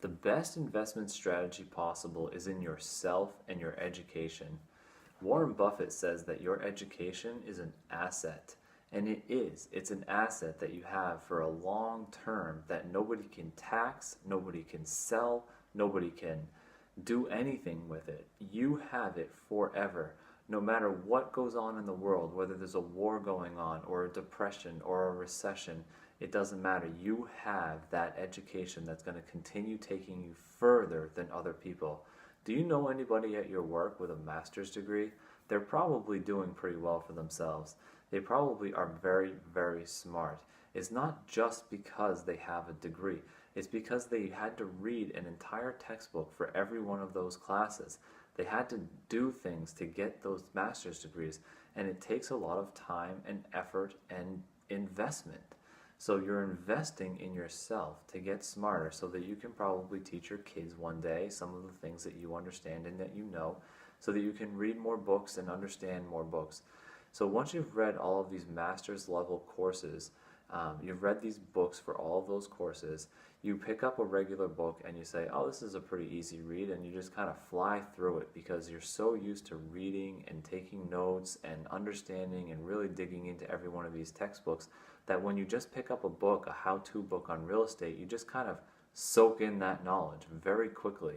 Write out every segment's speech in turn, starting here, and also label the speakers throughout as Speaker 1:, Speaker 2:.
Speaker 1: The best investment strategy possible is in yourself and your education. Warren Buffett says that your education is an asset, and it is. It's an asset that you have for a long term that nobody can tax, nobody can sell, nobody can do anything with it. You have it forever. No matter what goes on in the world, whether there's a war going on, or a depression, or a recession, it doesn't matter. You have that education that's going to continue taking you further than other people. Do you know anybody at your work with a master's degree? They're probably doing pretty well for themselves. They probably are very, very smart. It's not just because they have a degree. It's because they had to read an entire textbook for every one of those classes. They had to do things to get those master's degrees, and it takes a lot of time and effort and investment. So you're investing in yourself to get smarter so that you can probably teach your kids one day some of the things that you understand and that you know, so that you can read more books and understand more books. So once you've read all of these master's level courses, you've read these books for all of those courses, you pick up a regular book and you say, oh, this is a pretty easy read, and you just kind of fly through it because you're so used to reading and taking notes and understanding and really digging into every one of these textbooks that when you just pick up a book, a how-to book on real estate, you just kind of soak in that knowledge very quickly.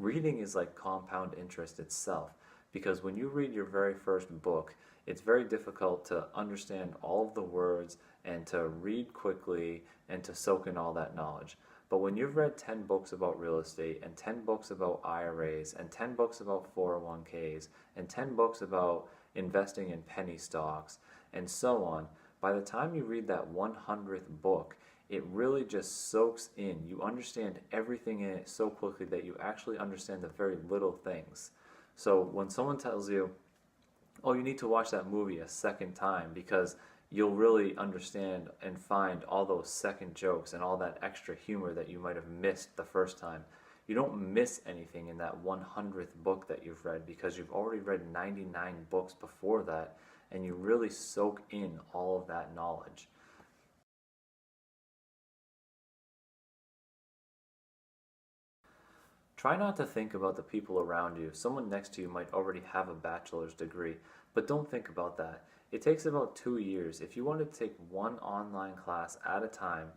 Speaker 1: Reading is like compound interest itself, because when you read your very first book, it's very difficult to understand all of the words and to read quickly and to soak in all that knowledge. But when you've read 10 books about real estate and 10 books about IRAs and 10 books about 401ks and 10 books about investing in penny stocks and so on, by the time you read that 100th book, it really just soaks in. You understand everything in it so quickly that you actually understand the very little things. So when someone tells you, oh, you need to watch that movie a second time because you'll really understand and find all those second jokes and all that extra humor that you might have missed the first time. You don't miss anything in that 100th book that you've read because you've already read 99 books before that, and you really soak in all of that knowledge. Try not to think about the people around you. Someone next to you might already have a bachelor's degree, but don't think about that. It takes about 2 years. If you want to take one online class at a time,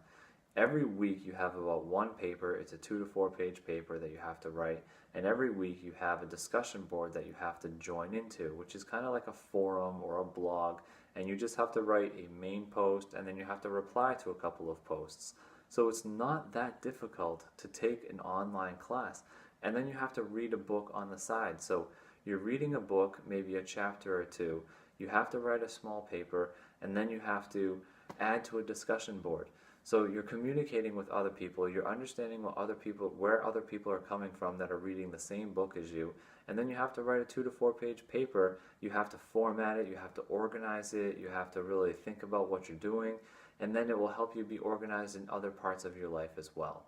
Speaker 1: every week you have about one paper. It's a 2 to 4 page paper that you have to write, and every week you have a discussion board that you have to join into, which is kind of like a forum or a blog, and you just have to write a main post and then you have to reply to a couple of posts. So it's not that difficult to take an online class. And then you have to read a book on the side. So you're reading a book, maybe a chapter or two, you have to write a small paper, and then you have to add to a discussion board. So you're communicating with other people, you're understanding where other people are coming from that are reading the same book as you, and then you have to write a 2 to 4 page paper. You have to format it, you have to organize it, you have to really think about what you're doing, and then it will help you be organized in other parts of your life as well.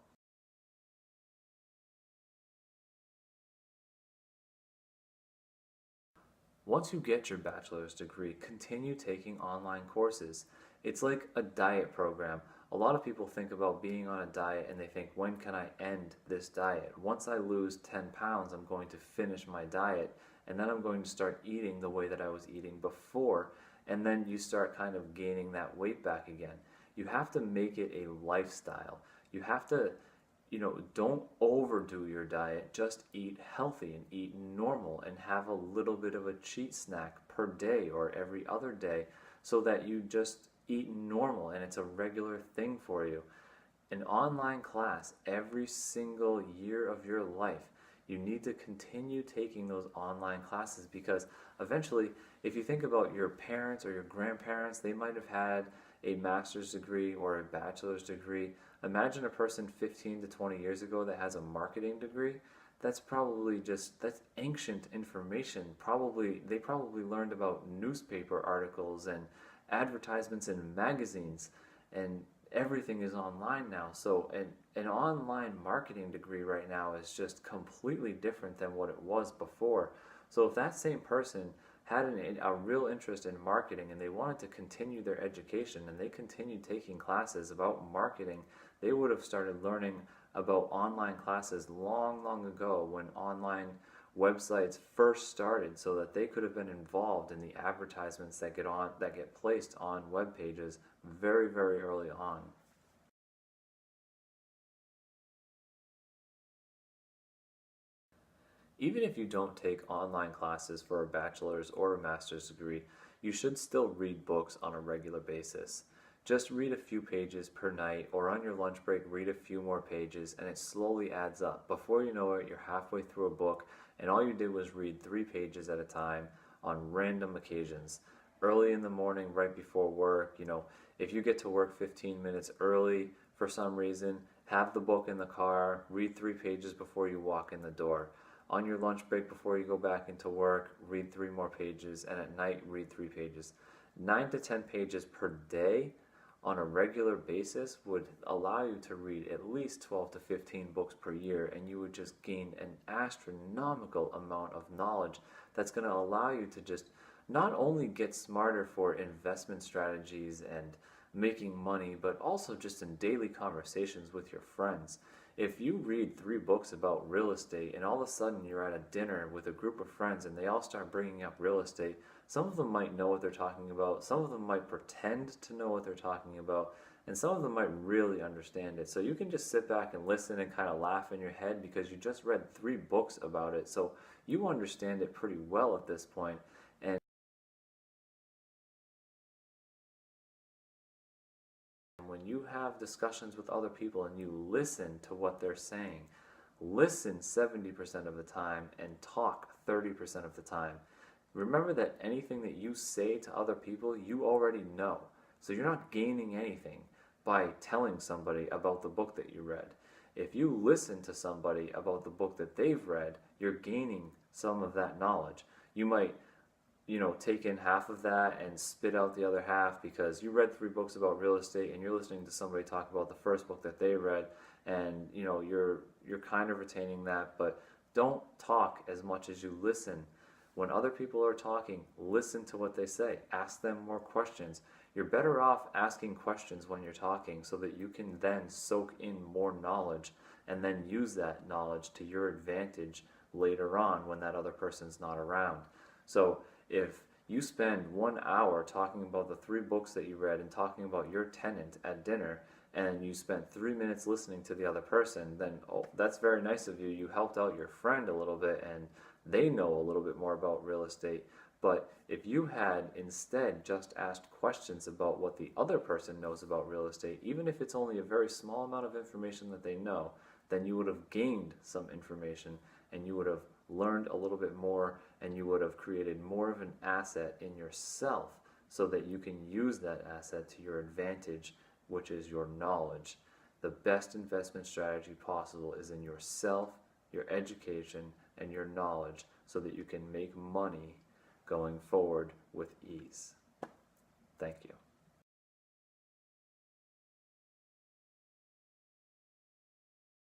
Speaker 1: Once you get your bachelor's degree, continue taking online courses. It's like a diet program. A lot of people think about being on a diet and they think, when can I end this diet? Once I lose 10 pounds, I'm going to finish my diet, and then I'm going to start eating the way that I was eating before, and then you start kind of gaining that weight back again. You have to make it a lifestyle. You have to, don't overdo your diet. Just eat healthy and eat normal and have a little bit of a cheat snack per day or every other day so that you just eat normal and it's a regular thing for you. An online class every single year of your life. You need to continue taking those online classes because eventually, if you think about your parents or your grandparents, they might have had a master's degree or a bachelor's degree. Imagine a person 15 to 20 years ago that has a marketing degree. That's ancient information. They probably learned about newspaper articles and advertisements in magazines, and everything is online now. So an online marketing degree right now is just completely different than what it was before. So if that same person had a real interest in marketing and they wanted to continue their education and they continued taking classes about marketing, they would have started learning about online classes long, long ago when online websites first started, so that they could have been involved in the advertisements that get placed on web pages very, very early on. Even if you don't take online classes for a bachelor's or a master's degree, you should still read books on a regular basis. Just read a few pages per night, or on your lunch break read a few more pages, and it slowly adds up. Before you know it, you're halfway through a book and all you did was read 3 pages at a time on random occasions. Early in the morning, right before work, if you get to work 15 minutes early for some reason, have the book in the car, read 3 pages before you walk in the door. On your lunch break before you go back into work, read 3 more pages, and at night, read 3 pages. 9 to 10 pages per day on a regular basis would allow you to read at least 12 to 15 books per year, and you would just gain an astronomical amount of knowledge that's going to allow you to just not only get smarter for investment strategies and making money, but also just in daily conversations with your friends. If you read 3 books about real estate and all of a sudden you're at a dinner with a group of friends and they all start bringing up real estate, some of them might know what they're talking about, some of them might pretend to know what they're talking about, and some of them might really understand it. So you can just sit back and listen and kind of laugh in your head because you just read 3 books about it. So you understand it pretty well at this point. And when you have discussions with other people and you listen to what they're saying, listen 70% of the time and talk 30% of the time. Remember that anything that you say to other people, you already know. So you're not gaining anything by telling somebody about the book that you read. If you listen to somebody about the book that they've read, you're gaining some of that knowledge. You might take in half of that and spit out the other half because you read 3 books about real estate and you're listening to somebody talk about the first book that they read, and you're kind of retaining that, but don't talk as much as you listen. When other people are talking, listen to what they say. Ask them more questions. You're better off asking questions when you're talking so that you can then soak in more knowledge and then use that knowledge to your advantage later on when that other person's not around. So if you spend 1 hour talking about the 3 books that you read and talking about your tenant at dinner, and you spent 3 minutes listening to the other person, then that's very nice of you. You helped out your friend a little bit and they know a little bit more about real estate. But if you had instead just asked questions about what the other person knows about real estate, even if it's only a very small amount of information that they know, then you would have gained some information and you would have learned a little bit more, and you would have created more of an asset in yourself so that you can use that asset to your advantage, which is your knowledge. The best investment strategy possible is in yourself, your education, and your knowledge so that you can make money going forward with ease. Thank you.